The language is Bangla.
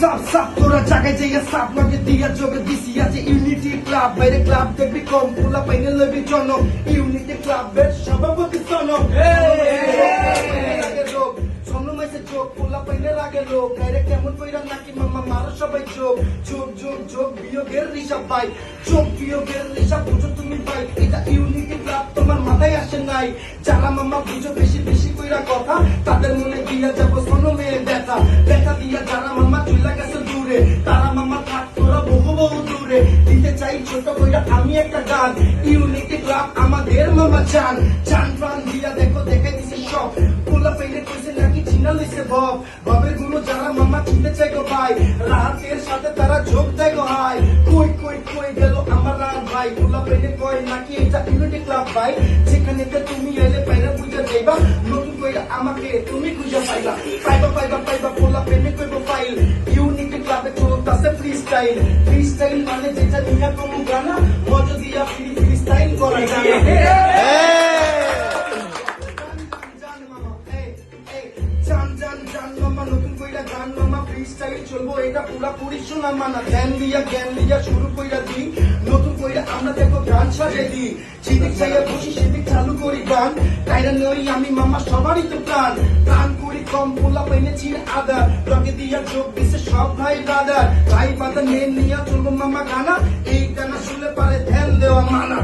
সাপ সাপ তোরা জায়গায় যাইয়া সাপ লগে দিয়া যোগে দিছি আছে ইউনিটি ক্লাব বাইরে ক্লাব দেখবি কম পোলা পাইনে লবি জন ইউনিটি ক্লাবের সভাপতি সনম সনম এসে চোখ পোলা পাইনে লাগে লোক গাইরে কেমন কইরা নাকি মামা মারো সবাই চোখ চোখ চোখ চোখ বিয়োগের রিসাব ভাই চোখ বিয়োগের রিসাব বুঝো তুমি ভাই এটা ইউনিটি ক্লাব তোমার মাথায় আসে নাই যারা মামা বুঝো বেশি বেশি কইরা কথা তাদের মনে দিয়া যাবো সনমে দেখা দেখা দিয়া যারা মামা চুলা গেছে দূরে তারা মামা থাক তোরা বহু বহু দূরে দিতে চাই ছোট কইরা আমি একটা গান ইউনিটি ক্লাব আমাদের মামা চান চান প্রাণ দিয়া দেখো দেখাই দিছে সব পোলা পেলে কইছে নাকি চিনা লইছে বব ববের গুলো যারা মামা চিনতে চাই গো ভাই রাহাতের সাথে তারা যোগ দেয় গো হাই কই কই কই গেল আমার রাত ভাই পোলা পেলে কয় নাকি এটা ইউনিটি ক্লাব ভাই যেখানে তুমি এলে পাইরা বুঝা যাইবা নতুন কইরা আমাকে তুমি খুঁজে পাইবা পাইবা পাইবা পাইবা পোলা পেলে কইব ফাইল ইউনিটি ক্লাবে চলতাছে ফ্রি স্টাইল মানে যেটা নিয়া কোনো গানা মজা দিয়া ফ্রি স্টাইল করা যায় নতুন কইরা গান মামা ফ্রি স্টাইল চলবো এটা পুরাপুরি শোনা মানা জ্ঞান দিয়া শুরু কইরা দিই নতুন কইরা আমরা দেখো গান সাজে দিই যেদিক চাইয়া বসি সেদিক চালু করি গান কাইরা নই আমি মামা সবারই তো প্রাণ করি কম পোলা পাইনে চির আদার লগে দিয়া যোগ দিছে সব ভাই ব্রাদার ভাই বাদা নিয়া চলবো মামা গানা এই গানা শুনলে পারে ধ্যান দেওয়া মানা